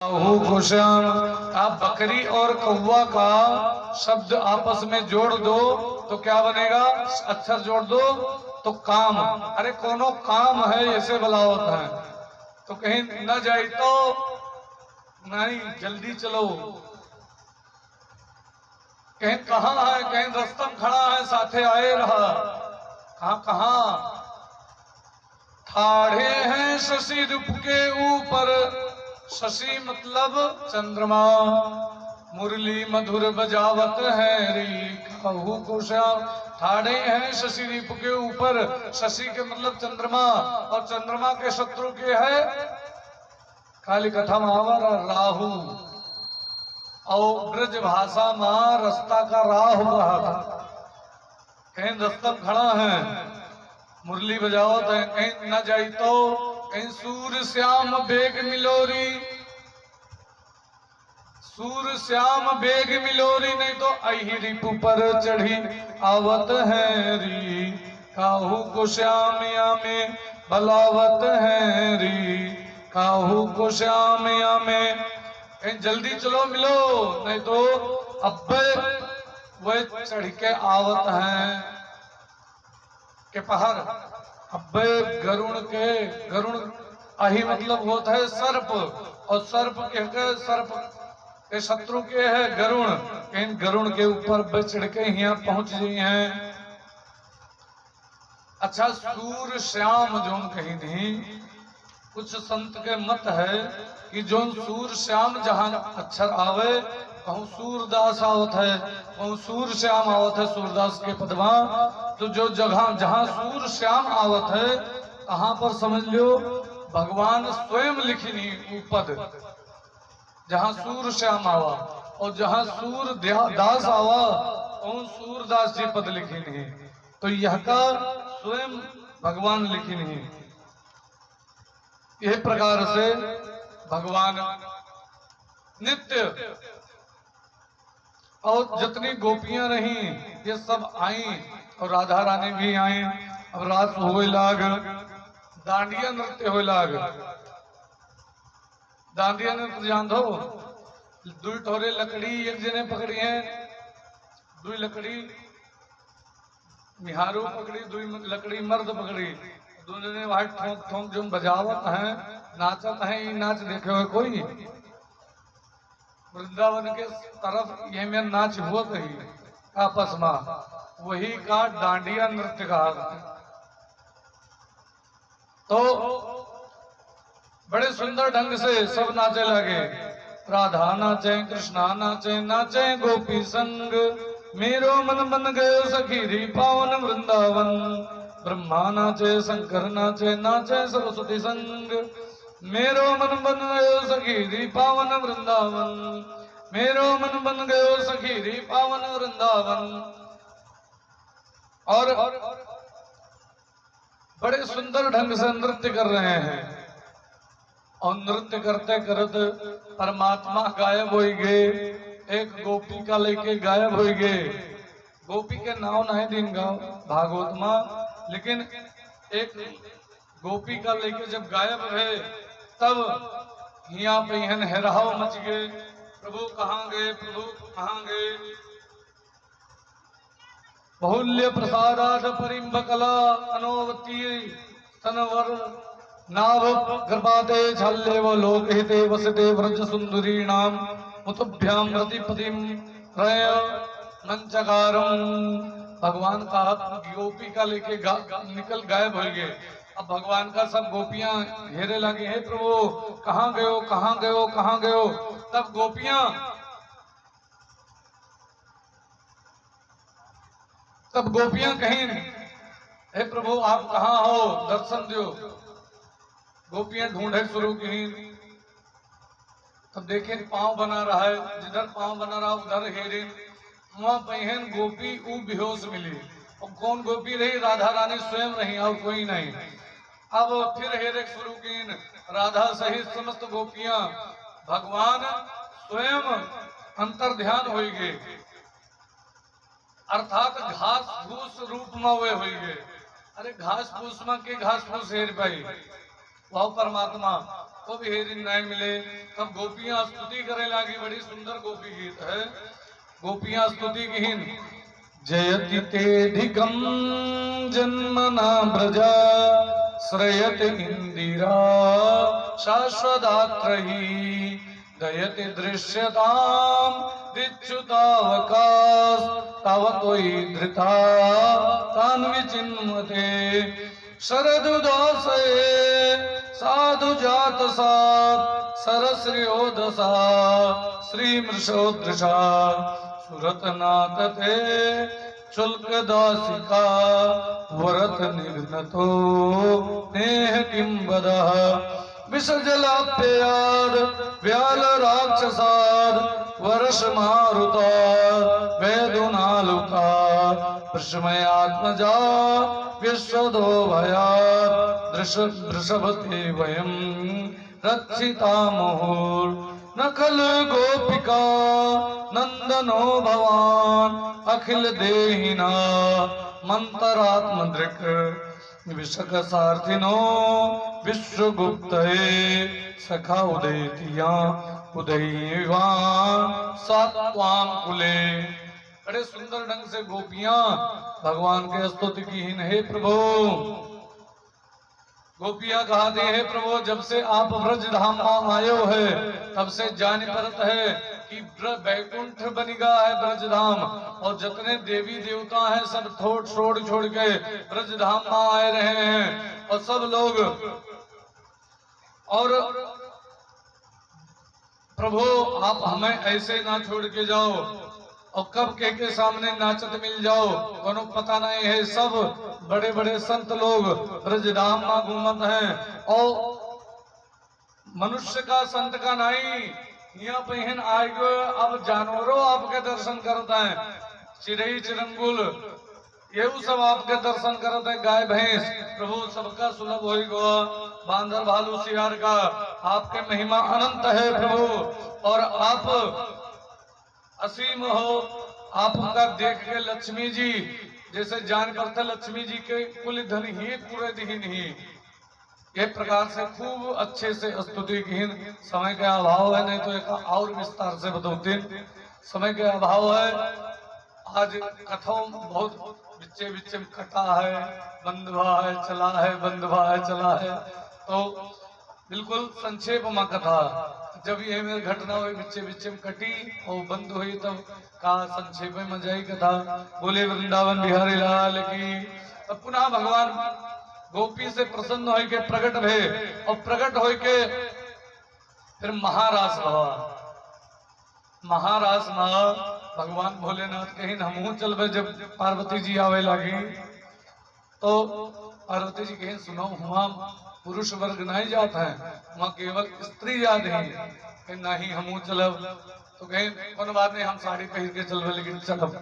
कुशाम। आप बकरी और कौवा का शब्द आपस में जोड़ दो तो क्या बनेगा? अक्षर जोड़ दो तो काम। अरे कोनो काम है ऐसे भला होता है। तो कहीं न जाए तो नहीं, जल्दी चलो। कहीं कहाँ है, कहीं रस्तम खड़ा है साथे आए रहा। कहाँ कहाँ ठाढ़े हैं शशि रूप के ऊपर। शशि मतलब चंद्रमा। मुरली मधुर बजावत है री कहू कुशाम। ठाढ़े हैं शशि रूप के ऊपर। शशि के मतलब चंद्रमा, और चंद्रमा के शत्रु के है काली कथा महावर राहु। और ब्रज भाषा में रास्ता का राहु कहा था। कहीं रस्तम खड़ा है, मुरली बजावत है, कहीं न जाई तो कहीं सूर श्याम बेग मिलोरी। सूर श्याम बेग मिलोरी, नहीं तो अही रिपु पर चढ़ी आवत है री काहू को श्यामिया में बलावत है री काहू को श्यामिया में। कहीं जल्दी चलो मिलो, नहीं तो अब्बे वह चढ़ के आवत है के पहर। अब्बे गरुण अही मतलब होता है सर्प, और सर्प के सर्प के शत्रु के है गरुण। इन गरुण के ऊपर चढ़ के यहाँ पहुंच गई हैं। अच्छा, सूर श्याम जोन कहीं नहीं, कुछ संत के मत है कि जो सूर श्याम जहां अक्षर आवे कहूँ सूरदास आवत है, कहूँ सूर श्याम आवत है सूरदास के पदमा। तो जो जगह जहां सूर श्याम आवत है कहां पर समझ लो भगवान स्वयं लिखी वो पद। जहां सूर श्याम आवा और जहां सूर दास आवा और सूरदास जी पद लिखी नहीं। तो यह का स्वयं भगवान लिखी नहीं। यह प्रकार से भगवान नित्य, और जितनी गोपियां रही ये सब आई, और राधा रानी भी आई। अब रात हो लाग, दांडिया नृत्य हो लाग। दांडिया नृत्य जान दो, दुई ठोरे लकड़ी एक जने पकड़ी है, दुई लकड़ी मिहारू पकड़ी, दुई लकड़ी मर्द पकड़ी। दोनों ने वहां ठोंक ठोंक जो बजावत है नाचत है। ये नाच देखे हुए कोई वृंदावन के तरफ ये में नाच हुआ कही आपस में, वही का डांडिया नृत्य कहा। तो बड़े सुंदर ढंग से सब नाचे लगे। राधा नाचे, कृष्णा नाचे, नाचे गोपी संग। मेरो मन बन गयो सखी री पावन वृंदावन। ब्रह्मा नाचे, शंकर नाचे, नाचे सरस्वती संग। मेरो मन बन गयो सखी री पावन वृंदावन। मेरो मन बन गयो सखी री पावन वृंदावन। और बड़े सुंदर ढंग से नृत्य कर रहे हैं। और नृत्य करते करते परमात्मा गायब हो गए। एक गोपी का लेके गायब हो गए। गोपी के नाम नहीं दिन गाओ भागवत में, लेकिन एक गोपी का लेके जब गायब है तब यहाँ पे यहन हैराव मच गए। प्रभु कहाँ गए, प्रभु कहाँ गए। बहुल्य प्रसादाद परिंब कला अनोवती तनवर नाभ गर्भादे झल्ले व लोक हिते वसते व्रज सुंदरी नाम मुतभ्याम रतिपतिम रय मंचकारम। भगवान का गोपी का लेके निकल गायब हो गए। अब भगवान का सब गोपियां घेरे लगे, हे प्रभु कहाँ गए हो, कहाँ गए हो, कहाँ गए हो। तब गोपियां कहीं, हे प्रभु आप कहाँ हो, दर्शन दो। गोपियां ढूंढे शुरू की। तब देखे पांव बना रहा है, जिधर पांव बना रहा उधर हेरे। वहां पहन गोपी ऊ बेहोश मिली। और कौन गोपी रही? राधा रानी स्वयं रही और कोई नहीं। अब फिर हेरे शुरू की। राधा सहित समस्त गोपियां भगवान स्वयं अंतर ध्यान हो गए, अर्थात घास फूस रूप में वे हो गए। अरे घास फूस में के घास फूस हेर पाई वह परमात्मा। तो भी हेरिन नहीं मिले। तब गोपियां स्तुति करे लागी, बड़ी सुंदर गोपी गीत है। गोपियां स्तुति कीन, जयति तेधिकं जन्मना ब्रजा श्रयति इंदिरा शाश्वदात्रयी दयति दृश्यताम दिच्युतावकाश तव त्वयि धृता तान विचिन्वते शरदुदासे साधु जात सात सरश्रियोदसा श्रीमृषोदृशा सुरतनाथ ते शुल्क दासिका वरत निर्नतो नेह किं वदः विषजलाप्ययाद व्याल राक्षसाद वर्ष मारुता वेदुनालुका विस्मयात्मजा विश्वदो भयात् वृषभते वयं रक्षिता मुहुर् न खलु गोपिका नंदनो भवान अखिल देहिना मंतरात्मदृक् विशक सार्थिनो विश्वगुप्तये सखा उदयतिया उदयवान सात्वाम कुले। बड़े सुंदर ढंग से गोपियां भगवान के स्तुति की हीन, हे प्रभु। गोपियां कहते हे प्रभु, जब से आप ब्रज धाम आयो है तब से जान परत है कि बैकुंठ बनिगा है ब्रज धाम, और जितने देवी देवता हैं सब छोड़ के ब्रज धाम में आए रहे हैं। और सब लोग, और प्रभु आप हमें ऐसे ना छोड़ के जाओ, और कब के सामने नाचत मिल जाओ कोनो पता नहीं है। सब बड़े बड़े संत लोग ब्रजधाम में घूमत हैं, और मनुष्य का संत का नहीं। यहाँ पहन आएगो, अब जानवरों आपके दर्शन करते हैं, चिड़ई चिरंगुल ये सब आपके दर्शन करते हैं, गाय भैंस प्रभु सबका सुलभ होगा। बांदर भालू सियार का आपके महिमा अनंत है प्रभु, और आप असीम हो। आपका देख के लक्ष्मी जी जैसे जान करते लक्ष्मी जी के कुल धन ही पूरे दिन ही, ये प्रकार से खूब अच्छे से स्तुति की। समय का अभाव है, नहीं तो एक और विस्तार से बताते। समय के अभाव है, आज कथाओं बहुत बिच्चे बिच्चे कटा है, बंधवा है चला है, बंधवा है चला है, तो बिल्कुल संक्षेप में कथा। जब ये मेरी घटना हुई बिच्चे बिच्चे में कटी और बंद हुई, तब कहा संक्षेप में जाई कथा। बोले वृंदावन बिहारी लाल की। तब पुनः भगवान गोपी से प्रसन्न हो के प्रकट भे, और प्रकट हो के फिर महारास भवा। महारास में भगवान भोलेनाथ कहीं हमहू चलबे। जब पार्वती जी आवे लगी तो पार्वती जी कहीं सुनो हुआ पुरुष वर्ग नहीं जाता है, वहाँ केवल स्त्री जात है, कहीं नहीं हमहू चलब। तो कहीं कौन बात नहीं, हम साड़ी पहन के चलबे, लेकिन चलब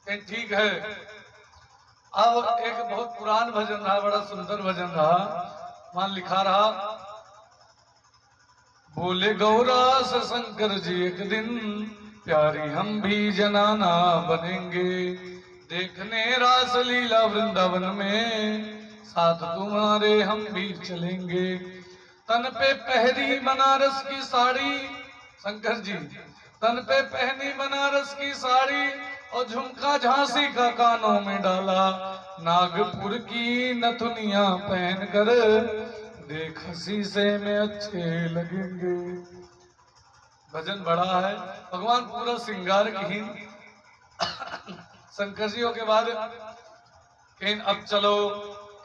कहीं ठीक है। अब एक बहुत पुरान भजन रहा, बड़ा सुंदर भजन रहा, वहां लिखा रहा, बोले गौरा से शंकर जी एक दिन प्यारी हम भी जनाना बनेंगे, देखने रास लीला वृंदावन में साथ तुम्हारे हम भी चलेंगे। तन पे पहरी बनारस की साड़ी, शंकर जी तन पे पहनी बनारस की साड़ी, और झुमका झांसी का कानों में डाला, नागपुर की नथुनिया पहन कर देख शीशे में अच्छे लगेंगे। भजन बड़ा है, भगवान पूरा श्रृंगार की। शंकर जी के बाद कहीं अब चलो,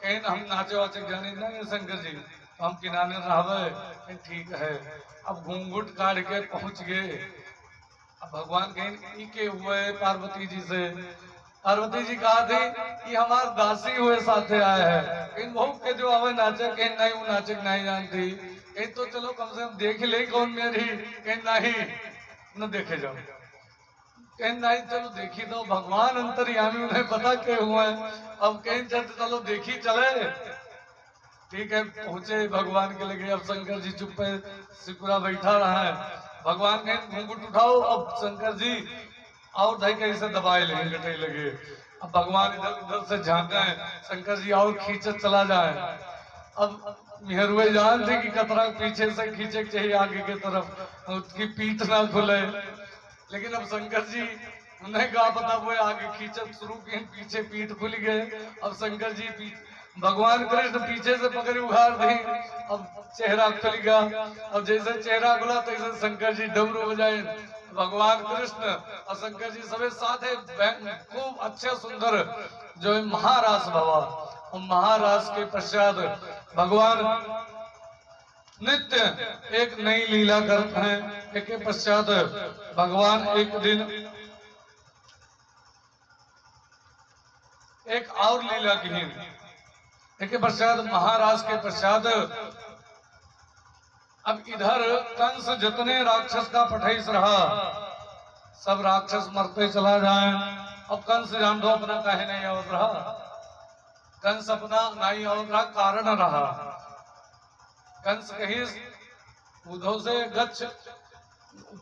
कहीं हम नाचे वाचे जाने नहीं शंकर जी, हम किनारे रहे, ठीक है। अब घूंघट काट के पहुंच गए। अब भगवान कहीं के हुए पार्वती जी से, पार्वती जी कहा थी कि हमारे दासी हुए साथे आए हैं, इन बहु के जो आवे नाचे, कहीं नहीं वो नाचे नहीं जानती, कहीं तो चलो कम से कम देख ले कौन मेरी, कहीं नहीं न देखे जाओ, कहीं नहीं चलो देखी दो। भगवान अंतर्यामी उन्हें पता क्या हुआ है, अब कहीं चलो देखी चले, ठीक है। पहुंचे भगवान के लगे, अब शंकर जी चुप पे सिकुरा बैठा रहा है। भगवान कहीं घूंघट उठाओ, अब शंकर जी और ढाई कहीं से दबाए लगे। अब भगवान इधर उधर से झांका है, शंकर जी और खींचत चला जाए। अब मेहरुए जान थे कि कतरा पीछे से खींचे चाहिए आगे की तरफ, उसकी पीठ ना खुले। लेकिन अब शंकर जी उन्हें क्या पता, वो आगे खींचत शुरू किए, पीछे पीठ खुल गए। अब शंकर जी भगवान कृष्ण पीछे से पकड़ उघार दी, अब चेहरा खुल गया। अब जैसे चेहरा खुला तैसे शंकर जी डमरू बजाए। भगवान कृष्ण और शंकर जी सबे साथ खूब अच्छे सुंदर जो है महारास भवा। और महारास के पश्चात भगवान नित्य एक नई लीला करते हैं। एक के पश्चात भगवान एक दिन एक और लीला की, एक के पश्चात महाराज के पश्चात अब इधर कंस जितने राक्षस का पठैस रहा, सब राक्षस मरते चला जाए। अब कंस जान दो अपना काहे नहीं आवत रहा, कंस अपना नहीं आवत रहा, कारण रहा। कंस कहीं उद्धव से गच्छ,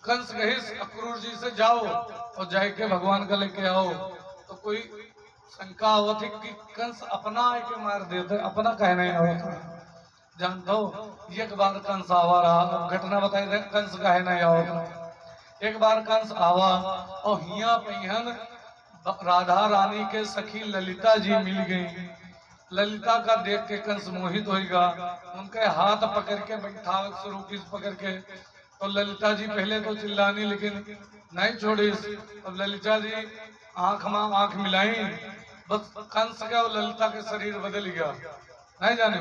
कंस कहीं अक्रूर जी से जाओ और जाके भगवान का लेके आओ, तो कोई शंका आवत है कि कंस अपना आके मार देते, अपना कहने आवत जान दो। एक बार कंस आवा रहा, अब घटना बताई दे, कंस कहे नहीं आवत। एक बार कंस आवा और हिया पहियन राधा रानी के सखी ललिता जी मिल गई। ललिता का देख के कंस मोहित होगा, उनके हाथ पकड़ के बैठा शुरू की पकड़ के। तो ललिता जी पहले तो चिल्लानी लेकिन नहीं छोड़ी। अब ललिता जी आंख में आंख मिलाई, बस कंस का और ललिता के शरीर बदल गया। नहीं जाने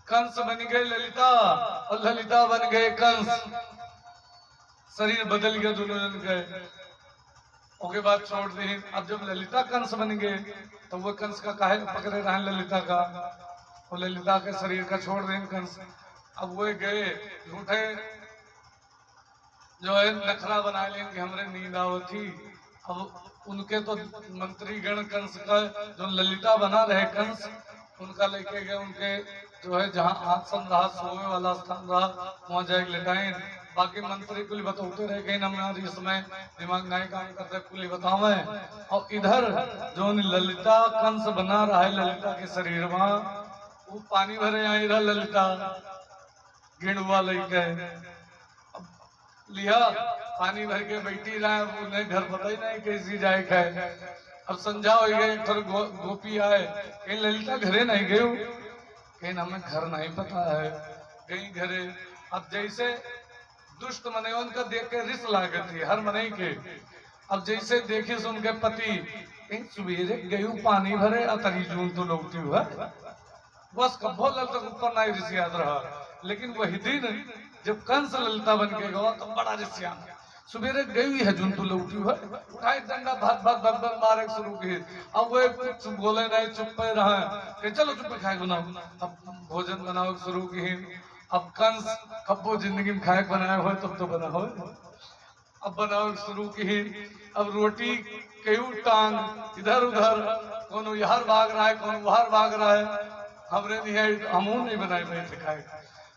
कंस बन गए ललिता और ललिता बन गए कंस, शरीर बदल गया दोनों जन गए। उसके बाद छोड़ दी। अब जब ललिता कंस बन गए तो वो कंस का काहे पकड़े रहे ललिता का, और ललिता के शरीर का छोड़ दें कंस। अब वो गए झूठे जो है नखरा बना लेंगे हमरे नींद आवती। अब उनके तो मंत्री गण कंस का जो ललिता बना रहे कंस, उनका लेके गए, उनके जो है जहाँ आसन रहा सोए वाला स्थान रहा वहां जाके लेटाए। बाकी मंत्री कुल बताते रह गए, हमारे इसमें दिमाग नहीं काम करते, कुल बतावे। और इधर जो ललिता कंस बना रहा है ललिता के शरीर में, वो पानी भरे आई रहा ललिता गिणुआ लेके लिया, पानी भर के बैठी रहा, उन्हें घर पता ही नहीं कैसी जाए खाए। अब समझा हो गए, फिर गोपी आए, कहीं ललिता घरे नहीं गए, कहीं हमें घर नहीं पता है कहीं घरे। अब जैसे दुष्ट मने उनका देख के रिस लागत थी हर मने के। अब जैसे देखे से उनके पति सवेरे गयू पानी भरे अतरी जून तो लौटी हुआ, बस कब्बो लल तक ऊपर नहीं रिस याद रहा। लेकिन वही दिन जब कंस ललिता बन के गवा तो बड़ा रिसिया, सवेरे गई है जून तो लौटी हुआ, उठाए डंडा भाग भाग भाग भाग मारे शुरू किए। अब वो कुछ बोले नहीं, चुप पे रहा कि चलो चुप पे खाए बनाओ। अब भोजन बनाओ शुरू किए। अब कंस कब्बो जिंदगी में खाए बनाया हो तब तो बना हो, अब बनाओ शुरू किए। अब रोटी कई टांग इधर उधर, कौन यहाँ भाग रहा है कौन वहां भाग रहा है, हमरे नहीं हमू नहीं बनाए बैठे खाए।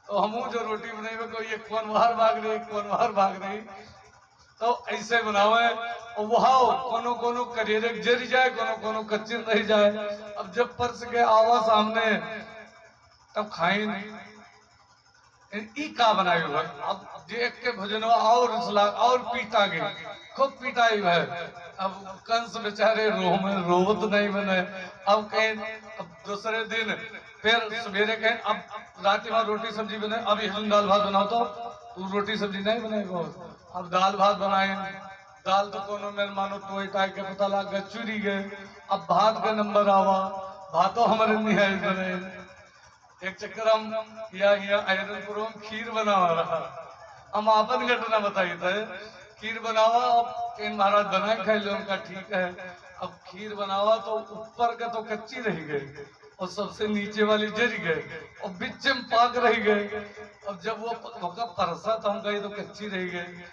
तो हमू जो रोटी बनाए कोई एक कौन वहां भाग रही कौन वहां भाग रही, तो ऐसे बनावे। और वहां कोनो कोनो करेरे जर जाए, कोनो कोनो कच्चे रह जाए। अब जब परस के आवा सामने तब खाई ई का बनाए हुआ। अब देख के भोजन और पीटा गए, खूब पिटाई है। अब कंस बेचारे रोवत नहीं बने। अब कहें अब दूसरे दिन फिर सवेरे कहें अब रात में रोटी सब्जी बने, अभी हम दाल भात बनाओ तो रोटी सब्जी नहीं बनेगा। अब दाल भात बनाए, दाल तो कोनो मेरे मानो टोई टाई के पता लग गए चुरी गए। अब भात का नंबर आवा, भातों हमारे निहाय बने। एक चक्कर हम यहाँ आयरनपुर में खीर बनावा रहा, हम आपन घटना बताई थे। खीर बनावा, अब इन महाराज बनाए खाए लो, उनका ठीक है। अब खीर बनावा तो ऊपर का तो कच्ची रह गई और सबसे नीचे वाली जल गए और बीच में पाक रह गए। अब जब वो परसा तो हम गए तो कच्ची रह गई।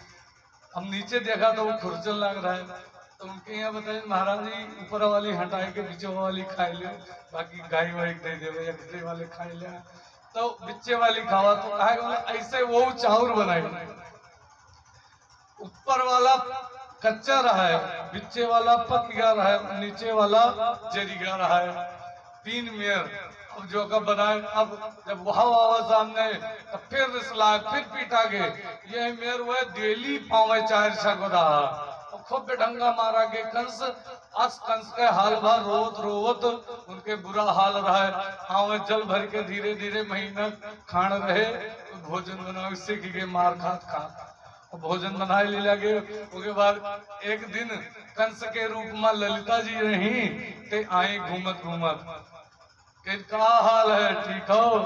हम नीचे देखा तो वो खुरचन लग रहा है। तो उनके यहाँ बताए महाराज जी ऊपर वाली हटाए के बीचे वाली खाई ले, बाकी गाय वाई दे दे बीचे वाले खाई ले। तो बीचे वाली खावा तो कहा ऐसे वो चाउर बनाए, ऊपर वाला कच्चा रहा है, बीचे वाला पक गया रहा है, नीचे वाला जरी गया रहा है। तीन मेयर अब जो कब बनाए, अब जब वहां आवा सामने तब फिर रिसला, फिर पीटा गे। ये मेरे वो डेली पावे 4 गोदा और खूब बेढंगा मारा गे कंस। अस कंस के हाल भर रोवत रोवत उनके बुरा हाल रहा है। हाँ जल भर के धीरे धीरे महीना खान रहे, भोजन बनाओ सीख के मार खात खा और भोजन बनाए ले लगे। उसके बाद एक दिन कंस के रूप में ललिता जी रही ते आई घूमत घूमत के का हाल है, ठीक हो?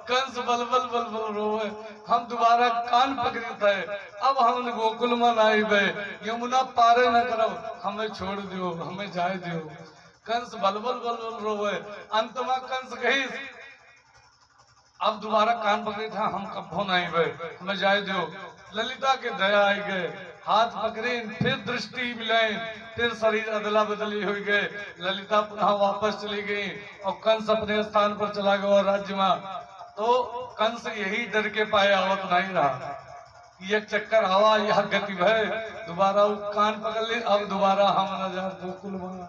कंस बल बल बल बल रोवे, हम दोबारा कान पकड़े थे, अब हम गोकुल में आई बे, यमुना पारे न करो, हमें छोड़ दियो, हमें जाए दियो। कंस बल बल बल बल रोवे। अंत में कंस कही अब दोबारा कान पकड़े था, हम कब्बो नहीं बे, हमें जाए दियो। ललिता के दया आई गए, हाथ पकड़े, फिर दृष्टि मिलाई, फिर शरीर अदला बदली हो गए। ललिता पुनः वापस चली गई और कंस अपने स्थान पर चला गया राज्य में। तो कंस यही डर के पाए आवत नहीं रहा, ये चक्कर हवा यह गति भय, दोबारा कान पकड़ ली, अब दोबारा हम न जा गोकुल में।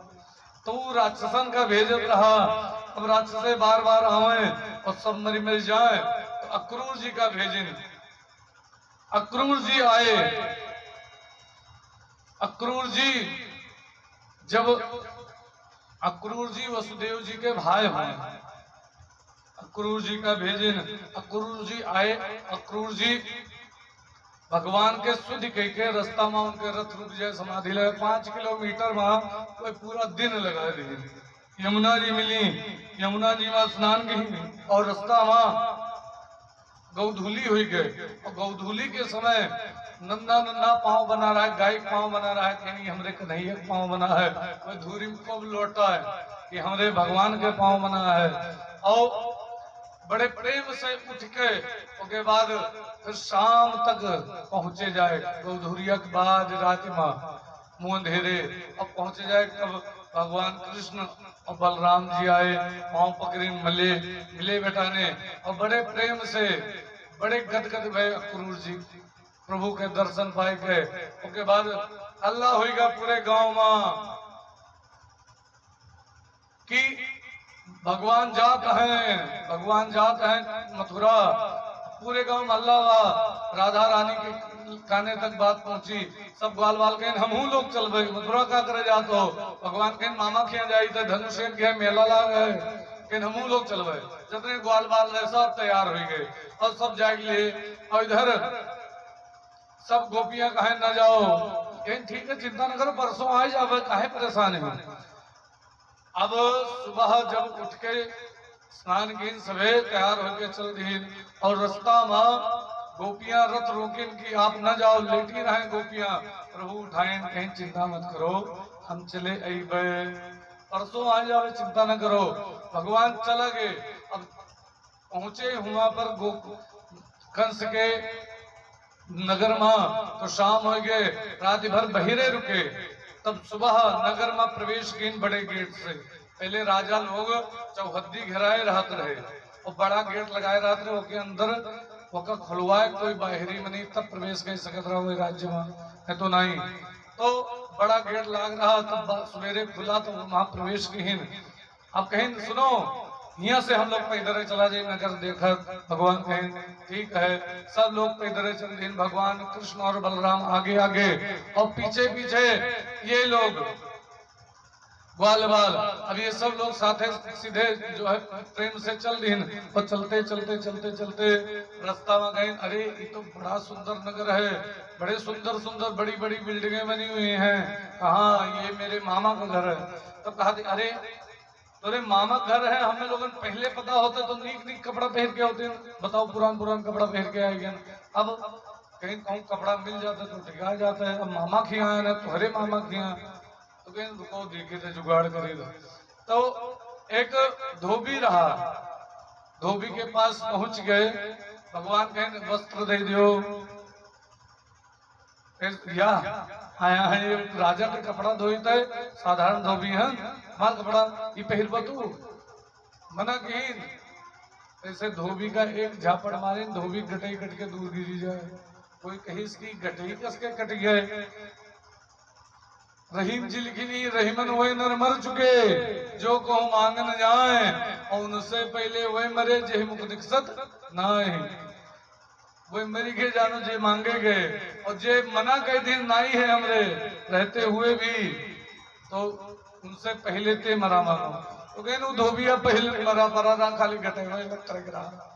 तो राक्षसन का भेजत रहा, अब राक्षसे बार बार आवे और सब मरी मरी जाए। तो अक्रूर जी का भेजन, अक्रूर जी आए। अक्रूर जी जब अक्रूर जी वसुदेव जी के भाई हैं, अक्रूर जी का भेजन, अक्रूर जी आए। अक्रूर जी भगवान के शुद्ध कह के रास्ता में उनके रथ रुक जाए, समाधि लगे 5 किलोमीटर में कोई पूरा दिन लगा दी। यमुना जी मिली, यमुना जी में स्नान की और रास्ता में गौधूली हुई गए। और गौधूली के समय नन्ना नन्ना पांव बना रहा है, गाय पांव बना रहा है, कहीं हमरे कन्हैया पांव बना है, कोई धूरी में को लौटा है कि हमरे भगवान के पांव बना है। और बड़े प्रेम से उठ के उसके बाद फिर शाम तक पहुंचे जाए। गौधूरिया के बाद रात में मुंह अंधेरे अब पहुंचे जाए, तब भगवान कृष्ण और बलराम जी आए, पांव पकड़े, मिले बेटा ने, और बड़े प्रेम से बड़े गदगद भय अक्रूर जी प्रभु के दर्शन पाए गए। उसके बाद अल्लाह होगा पूरे गांव में कि भगवान जात हैं, भगवान जात हैं मथुरा। पूरे गांव में अल्लाह वा राधा रानी के काने तक बात पहुंची। सब ग्वाल बाल कहें हमहू लोग चल भाई मथुरा का करे जात हो। भगवान कहें मामा खिया जाई थे धनुषेन के मेला लाग है, कहें हमहू लोग चल भाई। जितने ग्वाल बाल रहे सब तैयार हो गए और सब जाग लिए। और इधर सब गोपियां कहे न जाओ, कहें ठीक है चिंता न करो परसों आ जाओ, काहे परेशान है। अब सुबह जब उठ के स्नान की सवेरे तैयार होकर चल दी और रास्ता में गोपियां रथ रोकिन की आप न जाओ, लेटी रहे गोपियां। प्रभु उठाए, कहीं चिंता मत करो, हम चले अबे, परसों आ जाओ, चिंता न करो। भगवान चला गए। अब पहुंचे हुआ पर कंस के नगर में तो शाम हो गए, रात भर बहिरे रुके। तब सुबह नगर में प्रवेश किन बड़े गेट से। पहले राजा लोग चौहद्दी घेराए रहते रहे और बड़ा गेट लगाए रहते रहे, उसके अंदर ओका खुलवाए कोई बाहरी में नहीं, तब प्रवेश कर सकत रहा राज्य में, है तो नहीं। तो बड़ा गेट लाग रहा, तब सवेरे खुला तो वहां प्रवेश किन। अब कहें सुनो यहाँ से हम लोग पैदल चला जाए नगर देखा। भगवान कहें ठीक है, सब लोग पैदल चल दिन। भगवान कृष्ण और बलराम आगे आगे और पीछे पीछे ये लोग ग्वाल बाल। अब ये सब लोग साथे सीधे जो है प्रेम से चल दिन और चलते चलते चलते चलते रास्ता में गए। अरे ये तो बड़ा सुंदर नगर है, बड़े सुंदर सुंदर बड़ी बड़ी बिल्डिंगें बनी हुई हैं। कहाँ? ये मेरे मामा का घर है। तो कहा अरे तोरे मामा घर है, हमें लोगों पहले पता होता तो नीक नीक कपड़ा पहन के होते, बताओ पुरान पुरान कपड़ा पहन के आए गए। अब कहीं कहूँ कपड़ा मिल जाता तो ठिका जाता है। अब मामा खिया है ना, तुम्हारे मामा खिया, तो कहीं रुको देखे थे जुगाड़ करे। तो एक धोबी रहा, धोबी के पास पहुंच गए। भगवान कहें वस्त्र दे दियो, या आया है ये राजा के कपड़ा धोते, साधारण धोबी है, मार कपड़ा ये पहरबा तू मना की। ऐसे धोबी का एक झापड़ मारे, धोबी गटई कट के दूर गिरी जाए। कोई कहीं इसकी गटई कस के कट गए। रहीम जी लिखी नहीं, रहीमन वही नर मर चुके जो को मांग न जाए और उनसे पहले वही मरे जे मुख दिक्कत नहीं, वही मरी के जानो जे मांगे गए, और जे मना कह दिन नहीं है हमरे रहते हुए भी, तो उनसे पहले ते मरा मानो। तो कहे धोबिया पहले मरा परा रहा, खाली घटे हुए लग कर रहा।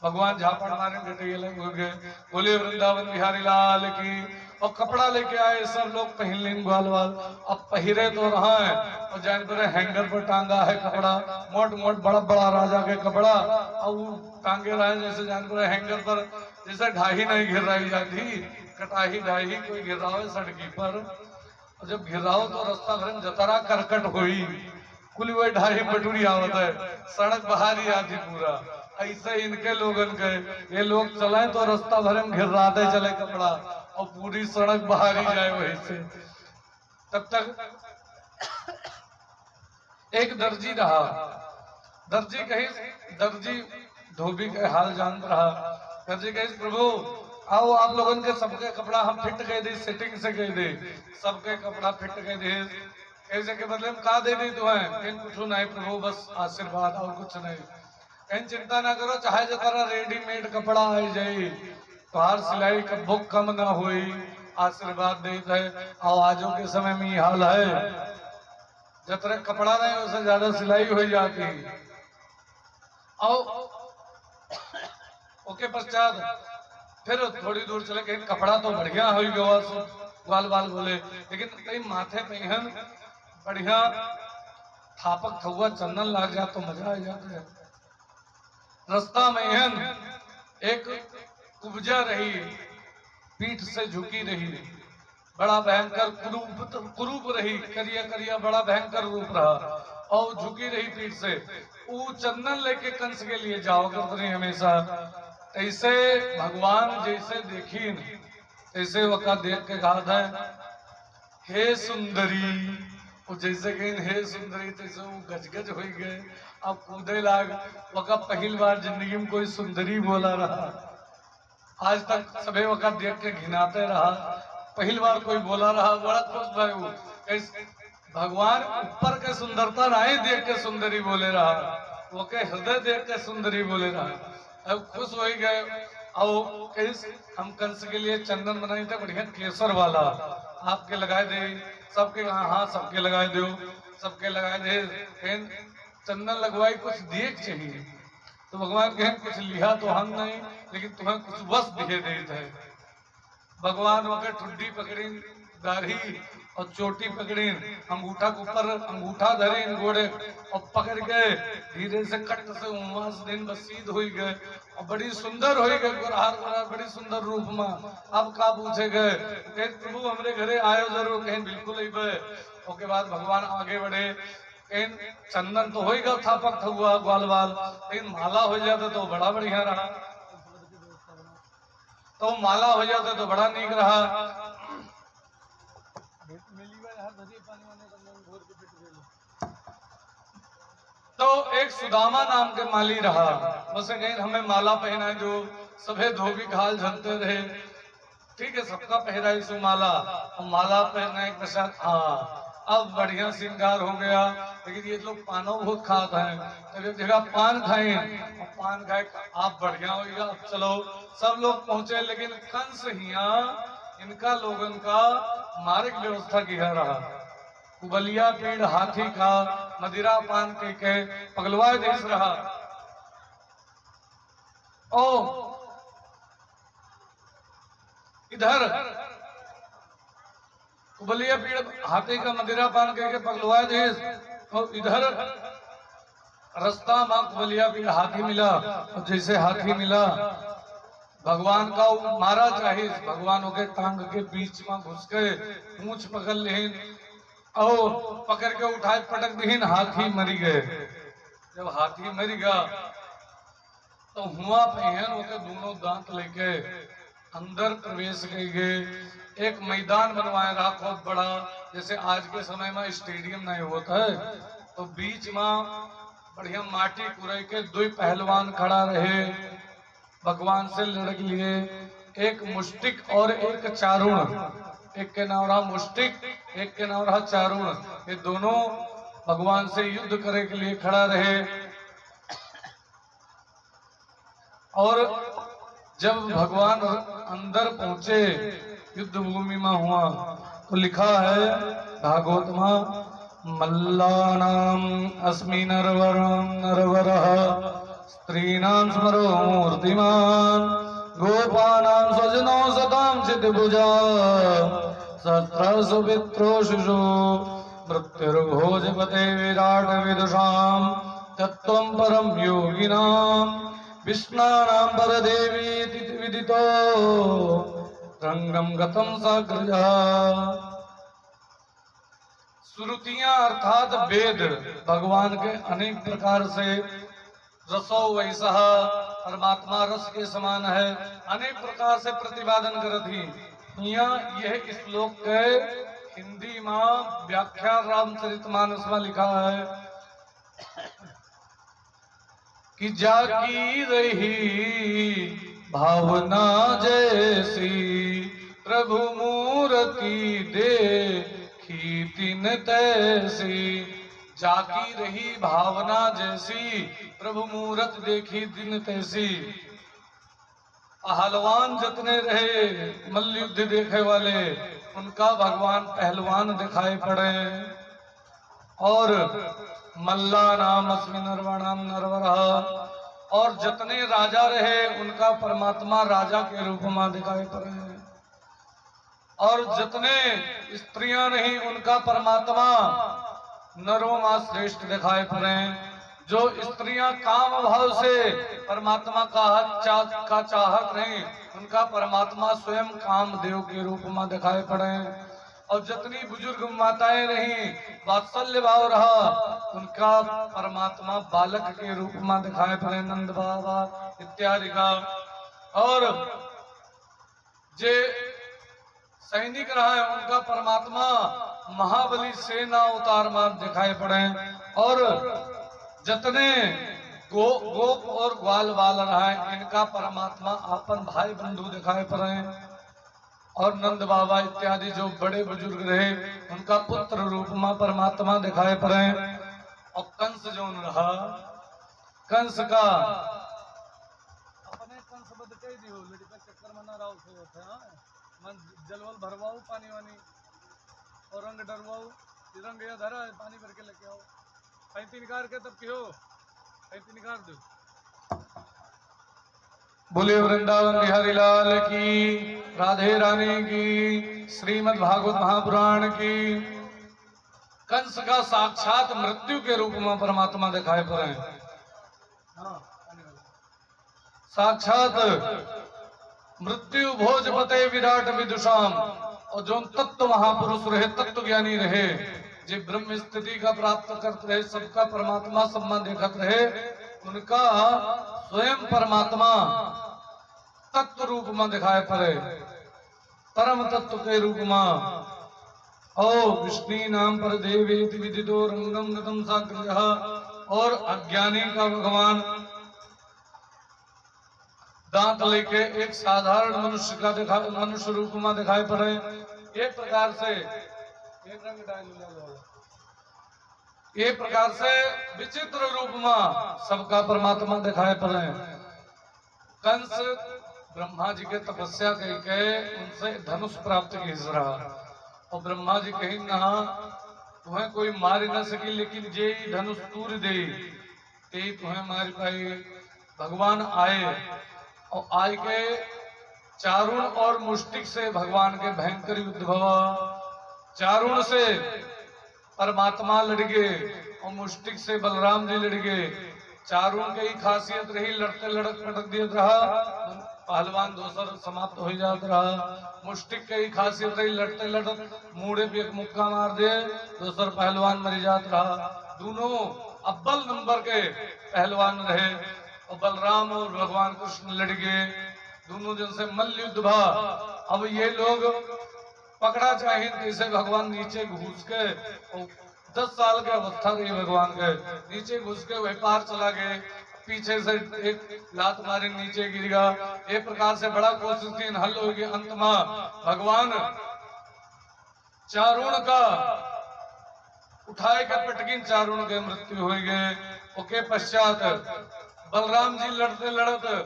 भगवान झापड़ मारे घटे लग हो गए। बोले वृंदावन बिहारी लाल की। और कपड़ा लेके आए सब लोग पहन लेंगे ग्वाल वाल। अब पहिरे तो रहा है, और जान पर हैंगर पर टांगा है कपड़ा, मोट मोट बड़ा बड़ा राजा के कपड़ा, और वो टांगे रहे जैसे जान पर हैंगर पर, जैसे ढाही नहीं घिर रही जाती, कटाही ढाही कोई घिर रहा है सड़की पर। और जब घिर रहा हो तो रास्ता भर जतरा करकट हुई, कुल वही ढाही बटूरी आवत है, सड़क बहारी आती पूरा। ऐसे इनके लोगन के, ये लोग चले तो रास्ता भर में घिर्राते चले कपड़ा, और पूरी सड़क बहारी जाए वही से। तब तक एक दर्जी रहा, दर्जी कही, दर्जी धोबी के हाल जान रहा। दर्जी कही प्रभु आओ आप लोगन के सबके कपड़ा हम फिट कह दे, सेटिंग से कह दे, सबके कपड़ा फिट कह दे। ऐसे के बदले में का दे दी तुम्हें? कुछ नहीं प्रभु, बस आशीर्वाद और कुछ नहीं। कहीं चिंता ना करो, चाहे जो तरह रेडीमेड कपड़ा आ जाए, तोहार सिलाई का बुक कम ना हुई, आशीर्वाद देते है। और आजो के समय में ये हाल है, जतरा कपड़ा नहीं उससे ज्यादा सिलाई हो जाती। और ओके पश्चात फिर थोड़ी दूर चले गए, कपड़ा तो बढ़िया हो गया, ग्वाल बाल बोले, लेकिन कहीं माथे पे हन बढ़िया थापक थुआ चंदन लग जा तो मजा आ जाता है। रास्ता में हन एक कुब्जा रही, पीठ से झुकी रही, बड़ा भयंकर कुरूप रही, करिया करिया बड़ा भयंकर रूप रहा, और झुकी रही पीठ से। वो चंदन लेके कंस के लिए जाओ करते रही हमेशा। ऐसे भगवान जैसे देखी तैसे वका देख के कहा है, हे सुंदरी। वो जैसे कहीं हे सुंदरी तैसे वो गजगज हो गए। अब कूदे लाग, वका पहली बार जिंदगी में कोई सुंदरी बोला रहा। आज तक सभी वका देख के घिनाते रहा, पहली बार कोई बोला रहा, बड़ा खुश भाई वो। भगवान ऊपर के सुंदरता नहीं देख के सुंदरी बोले रहा, वो के हृदय देख के सुंदरी बोले रहा। अब खुश हो गए। और हम कंस के लिए चंदन बनाए थे बढ़िया केसर वाला, आपके लगाए दे, सबके हाँ सबके लगाए दो, सबके लगाए दे। चंदन लगवाई कुछ देख चाहिए, तो भगवान कहें कुछ लिया तो हम नहीं, लेकिन तुम्हें कुछ बस दिखे देते है। भगवान वह ठुड्डी पकड़ी, दाढ़ी और चोटी पकड़ी, अंगूठा के ऊपर अंगूठा धरे इन घोड़े, और पकड़ गए धीरे से कट से उमास दिन बसीद हो गए, और बड़ी सुंदर हो गए, गोरहार बड़ी सुंदर रूप में। अब का पूछे गए, कहे प्रभु हमरे घरे आयो जरूर, कहें बिल्कुल ही बे। उसके बाद भगवान आगे बढ़े, कहें चंदन तो होगा थापक हुआ ग्वाल बाल, लेकिन माला हो जाता तो बड़ा बढ़िया रहा, तो माला हो जाता तो बड़ा नीक रहा। तो एक सुदामा नाम के माली रहा, उसे कहीं हमें माला पहना, जो सभे धोबी घाल झलते रहे। ठीक है, सबका पहनाई सु माला, और माला पहनाए के साथ हाँ अब बढ़िया श्रृंगार हो गया। लेकिन ये लोग पानो बहुत खाते हैं, तो जगह पान खाए, और पान खाए आप बढ़िया हो गया। अब चलो सब लोग पहुंचे, लेकिन कंस हिया इनका लोगन का मार्ग व्यवस्था किया रहा। कुबलिया पेड़ हाथी का मदिरा पान के पगलवा देश रहा। ओ इधर कुबलिया पेड़ हाथी का मदिरा पान के पगलवा देश, और इधर रास्ता मां कुबलिया पेड़ हाथी मिला। और जैसे हाथी मिला, भगवान का मारा चाहिए, भगवान के टांग के बीच में घुस गए, पूंछ पकड़ ले और पकड़ के उठाए पटक दीन, हाथी मरी गए। जब हाथी मर गया तो हुआ पहन होकर दोनों दांत लेके अंदर प्रवेश कर गए। एक मैदान बनवाया रहा बहुत बड़ा, जैसे आज के समय में स्टेडियम नहीं होता है, तो बीच में बढ़िया माटी कुरई के दो पहलवान खड़ा रहे, भगवान से लड़क लिए। एक मुष्टिक और एक चारुण, एक के नाम रहा मुष्टिक, एक के नाम रहा चारुण। ये दोनों भगवान से युद्ध करे के लिए खड़ा रहे। और जब भगवान अंदर पहुंचे युद्ध भूमि में हुआ तो लिखा है भागवत में मल्लानाम अस्मि नरवरः स्त्रीणां स्मरो मूर्तिमान गोपानां स्वजनो सतां चितभुजा सहस्रसु पित्रोषिषु मृत्युर्भोजपते विराट विदुषां तत्त्वं परं योगिनां विष्णानां परदेवीति विदितो रंगम गतम साग्रजः। श्रुतियां अर्थात वेद भगवान के अनेक प्रकार से रसो वैसा परमात्मा रस के समान है अनेक प्रकार से प्रतिपादन करती। यहाँ यह श्लोक के हिंदी में व्याख्या रामचरितमानस में लिखा है कि जाकी रही भावना जैसी प्रभु मूर्ति देखी तिन तैसी। जाकी रही भावना जैसी प्रभु मूरत देखी दिन तैसी। पहलवान जितने रहे मल्ल युद्ध देखे वाले उनका भगवान पहलवान दिखाई पड़े और मल्ला नाम अस्मि नरवाणाम नरवरः और जितने राजा रहे उनका परमात्मा राजा के रूप में दिखाई पड़े और जितने स्त्रियां नहीं उनका परमात्मा नरों में श्रेष्ठ दिखाई पड़े। जो स्त्रियां काम भाव से परमात्मा का चाहत नहीं उनका परमात्मा स्वयं कामदेव के रूप में दिखाई पड़े और जितनी बुजुर्ग माताएं रही वात्सल्य भाव रहा उनका परमात्मा बालक के रूप में दिखाई पड़े नंद बाबा इत्यादि का। और जे सैनिक रहा है उनका परमात्मा महाबली सेना अवतार में दिखाई पड़े और जितने गोप और ग्वाल बाल रहा है इनका परमात्मा अपन भाई बंधु दिखाई पड़े और नंद बाबा इत्यादि जो बड़े बुजुर्ग रहे उनका पुत्र रूप में परमात्मा दिखाई पड़े। और कंस जो रहा कंस का अपने कंस बद कह दियो लड़का चक्कर में ना रहो से होता है मन जलवल भरवाओ पानी वानी और रंग डरवाओ रंग या धरा है पानी भर के लेके आओ पैंती निकाल के तब क्यों पैंती निकाल दो। बोले वृंदावन बिहारी लाल की राधे रानी की श्रीमद् भागवत महापुराण की। कंस का साक्षात मृत्यु के रूप में परमात्मा दिखाई पड़े साक्षात मृत्यु भोजपते विराट विदुषाम और जो तत्व महापुरुष रहे तत्व ज्ञानी रहे जो ब्रह्म स्थिति का प्राप्त करते रहे सबका परमात्मा सम्मान देखत रहे उनका स्वयं परमात्मा तत्व रूप में दिखाई पड़े परम तत्व के रूप में। ओ विष्णु नाम पर देवेति विदितो रंगम गतम साग्रजः और अज्ञानी का भगवान दांत लेके एक साधारण मनुष्य का मनुष्य रूप में दिखाई पड़े। एक प्रकार से एक प्रकार से विचित्र रूप में सबका परमात्मा दिखाई पड़े। कंस ब्रह्मा जी के तपस्या करके उनसे धनुष प्राप्त की रहा और ब्रह्मा जी कहीं ना तुम्हें कोई मार न सकी लेकिन जे धनुष तूर दे ते तुम्हें मार पाई। भगवान आए और आय के चारुण और मुष्टिक से भगवान के भयंकर युद्ध हुआ। चारुण से परमात्मा लड़ गए और मुष्टिक से बलराम जी लड़ गए। चारुण की खासियत रही लड़ते लड़क पटक दिया रहा पहलवान दोसर समाप्त हो जाता रहा। मुष्टिक की खासियत रही लड़ते लड़क मुड़े पे एक मुक्का मार दे दोसर पहलवान मर जात रहा। दोनों अव्वल नंबर के पहलवान रहे और बलराम और भगवान कृष्ण लड़ गए। दोनों जन से मल्ल युद्ध भा। अब ये लोग पकड़ा चाहिए कैसे भगवान नीचे घुस के 10 साल के अवस्था रही भगवान के नीचे घुस के वह पार चला गए। पीछे से एक लात मारे नीचे गिर गया। एक प्रकार से बड़ा कोशिश की हल हो गई। अंत में भगवान चारुण का उठाए के पटकिन चारुण के मृत्यु हो गए। उसके पश्चात बलराम जी लड़ते लड़ते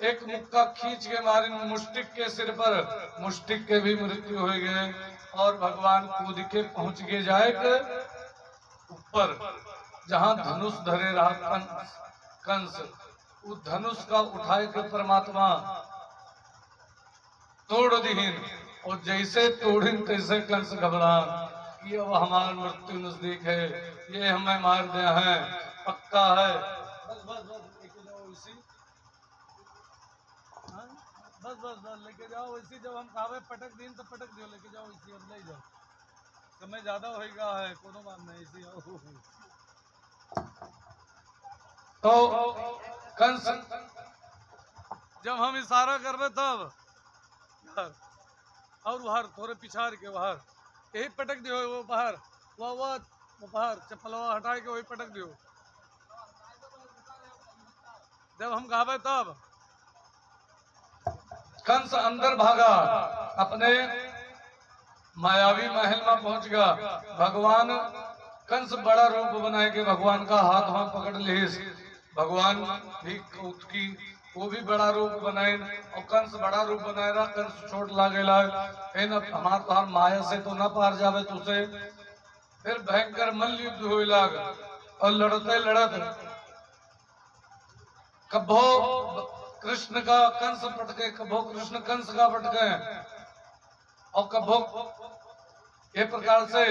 एक मुक्का खींच के मारे मुष्टिक के सिर पर, मुष्टिक के भी मृत्यु हो गए और भगवान कूद के पहुंच के जाए ऊपर जहां धनुष धरे रहा कंस। उस धनुष का उठाए के परमात्मा तोड़ दीन, और जैसे तोड़िन तैसे कंस घबरान कि अब हमारा मृत्यु नजदीक है, ये हमें मार दिया है, पक्का है। बस बस बस लेके जाओ इसी, बस बस बस लेके जाओ इसी। जब हम कहावे पटक दिन तो पटक दियो, लेके जाओ इसी, अब ले जाओ, समय ज्यादा होएगा है, कोनो बात नहीं, इसी आओ। तो कंस जब हम इशारा करबे तब और बाहर थोड़े पिछाड़ के बाहर यही पटक दियो, वो बाहर वो बाहर चप्पलवा हटा के वही पटक दियो। जब हम कहावे तब कंस अंदर भागा, अपने मायावी महल में पहुंच गया। भगवान कंस बड़ा रूप बनाए के भगवान का हाथ वहां पकड़ ले, भगवान भी की वो भी बड़ा रूप बनाए और कंस बड़ा रूप बनाए रहा। कंस छोट लागेला, हमार तोहार माया से तो न पार जावे तुझे। फिर भयंकर मल्ल युद्ध हुए लाग और लड़ते लड़त कभो कृष्ण का कंस पटके, कभो कृष्ण कंस का पटके, और कभो ये प्रकार से।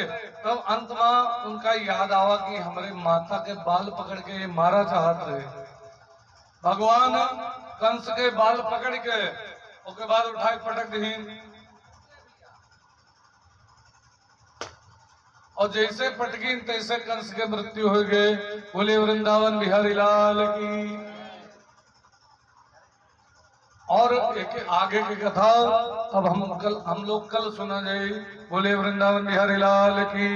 तब अंत में उनका याद आवा कि हमारे माता के बाल पकड़ के ये मारा चाहत रहे। भगवान कंस के बाल पकड़ के उसके बाद उठाए पटक दीन, और जैसे पटकीन तैसे कंस के मृत्यु हो गए। बोले वृंदावन बिहारी लाल की। और एक आगे की कथा अब हम लोग कल सुना जाए। बोले वृंदावन बिहारी लाल की।